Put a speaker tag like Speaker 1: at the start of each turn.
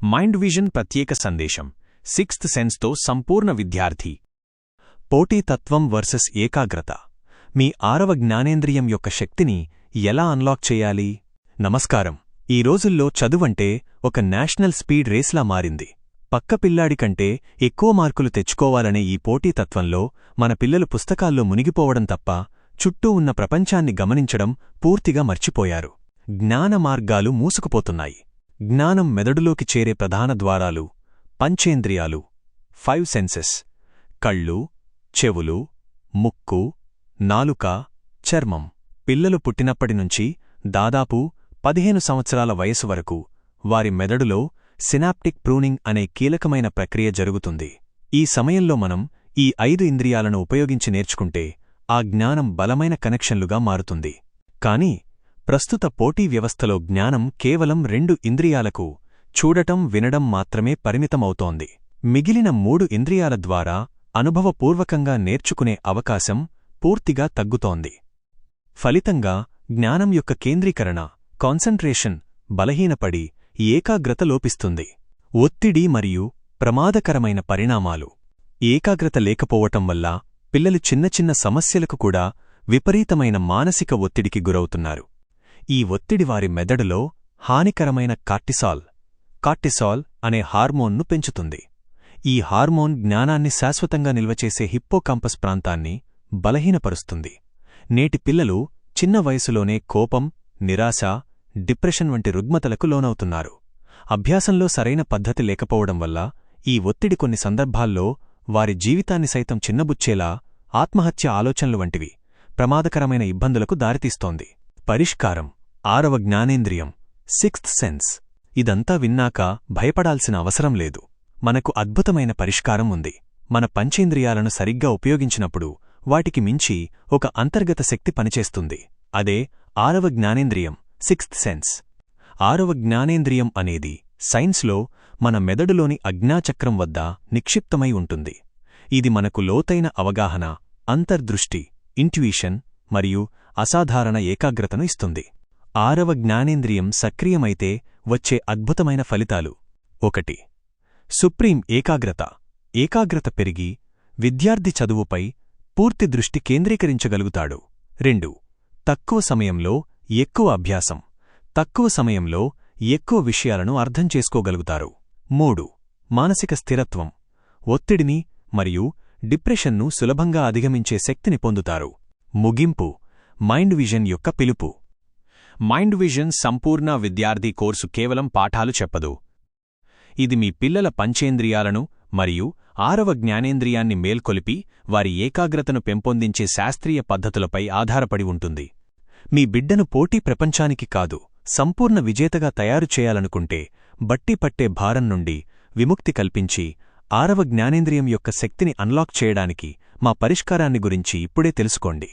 Speaker 1: Mind vision ప్రత్యేక సందేశం sixth సెన్స్తో సంపూర్ణ విద్యార్థి. పోటీతత్వం వర్సెస్ ఏకాగ్రత. మీ 6వ జ్ఞానేంద్రియం యొక్క శక్తిని ఎలా అన్లాక్ చేయాలి? నమస్కారం. ఈ రోజుల్లో చదువంటే ఒక నేషనల్ స్పీడ్ రేస్లా మారింది. పక్క పిల్లాడికంటే ఎక్కువ మార్కులు తెచ్చుకోవాలనే ఈ పోటీతత్వంలో మన పిల్లలు పుస్తకాల్లో మునిగిపోవడం తప్ప చుట్టూ ఉన్న ప్రపంచాన్ని గమనించడం పూర్తిగా మర్చిపోయారు. జ్ఞాన మార్గాలు మూసుకుపోతున్నాయి. జ్ఞానం మెదడులోకి చేరే ప్రధాన ద్వారాలు పంచేంద్రియాలు, 5 సెన్సెస్: కళ్ళు, చెవులు, ముక్కు, నాలుక, చర్మం. పిల్లలు పుట్టినప్పటినుంచి దాదాపు 15 సంవత్సరాల వయసు వరకు వారి మెదడులో సినాప్టిక్ ప్రూనింగ్ అనే కీలకమైన ప్రక్రియ జరుగుతుంది. ఈ సమయంలో మనం ఈ 5 ఇంద్రియాలను ఉపయోగించి నేర్చుకుంటే ఆ జ్ఞానం బలమైన కనెక్షన్లుగా మారుతుంది. కాని ప్రస్తుత పోటీ వ్యవస్థలో జ్ఞానం కేవలం 2 ఇంద్రియాలకు, చూడటం, వినడం మాత్రమే పరిమితమవుతోంది. మిగిలిన 3 ఇంద్రియాల ద్వారా అనుభవపూర్వకంగా నేర్చుకునే అవకాశం పూర్తిగా తగ్గుతోంది. ఫలితంగా జ్ఞానం యొక్క కేంద్రీకరణ, కాన్సంట్రేషన్ బలహీనపడి ఏకాగ్రత లోపిస్తుంది. ఒత్తిడి మరియు ప్రమాదకరమైన పరిణామాలు. ఏకాగ్రత లేకపోవటం వల్ల పిల్లలు చిన్న చిన్న సమస్యలకు కూడా విపరీతమైన మానసిక ఒత్తిడికి గురవుతున్నారు. ఈ ఒత్తిడి వారి మెదడులో హానికరమైన కార్టిసాల్ అనే హార్మోన్ను పెంచుతుంది. ఈ హార్మోన్ జ్ఞానాన్ని శాశ్వతంగా నిల్వచేసే హిప్పోకాంపస్ ప్రాంతాన్ని బలహీనపరుస్తుంది. నేటి పిల్లలు చిన్న వయసులోనే కోపం, నిరాశ, డిప్రెషన్ వంటి రుగ్మతలకు లోనవుతున్నారు. అభ్యాసంలో సరైన పద్ధతి లేకపోవడం వల్ల ఈ ఒత్తిడి కొన్ని సందర్భాల్లో వారి జీవితాన్ని సైతం చిన్నబుచ్చేలా ఆత్మహత్య ఆలోచనలు వంటివి ప్రమాదకరమైన ఇబ్బందులకు దారితీస్తోంది. పరిష్కారం: 6వ జ్ఞానేంద్రియం, 6th సెన్స్. ఇదంతా విన్నాక భయపడాల్సిన అవసరం లేదు. మనకు అద్భుతమైన పరిష్కారం ఉంది. మన పంచేంద్రియాలను సరిగ్గా ఉపయోగించినప్పుడు వాటికి మించి ఒక అంతర్గత శక్తి పనిచేస్తుంది. అదే 6వ జ్ఞానేంద్రియం, 6th సెన్స్. 6వ జ్ఞానేంద్రియం అనేది సైన్స్లో మన మెదడులోని అజ్ఞాచక్రం వద్ద నిక్షిప్తమై ఉంటుంది. ఇది మనకు లోతైన అవగాహన, అంతర్దృష్టి, ఇంట్యూయిషన్ మరియు అసాధారణ ఏకాగ్రతను ఇస్తుంది. 6వ జ్ఞానేంద్రియం సక్రియమైతే వచ్చే అద్భుతమైన ఫలితాలు: 1. సుప్రీం ఏకాగ్రత. ఏకాగ్రత పెరిగి విద్యార్థి చదువుపై పూర్తి దృష్టి కేంద్రీకరించగలుగుతాడు. 2. తక్కువ సమయంలో ఎక్కువ అభ్యాసం. తక్కువ సమయంలో ఎక్కువ విషయాలను అర్థం చేసుకోగలుగుతారు. 3. మానసిక స్థిరత్వం. ఒత్తిడిని మరియు డిప్రెషన్ను సులభంగా అధిగమించే శక్తిని పొందుతారు. ముగింపు: మైండ్ విజన్ యొక్క పిలుపు. మైండ్ విజన్ సంపూర్ణ విద్యార్థి కోర్సు కేవలం పాఠాలు చెప్పదు. ఇది మీ పిల్లల పంచేంద్రియాలను మరియు 6వ జ్ఞానేంద్రియాన్ని మేల్కొలిపి వారి ఏకాగ్రతను పెంపొందించే శాస్త్రీయ పద్ధతులపై ఆధారపడి ఉంటుంది. మీ బిడ్డను పోటీ ప్రపంచానికి కాదు, సంపూర్ణ విజేతగా తయారు చేయాలనుకుంటే బట్టి పట్టే భారం నుండి విముక్తి కల్పించి 6వ జ్ఞానేంద్రియం యొక్క శక్తిని అన్లాక్ చేయడానికి మా పరిష్కారాన్ని గురించి ఇప్పుడే తెలుసుకోండి.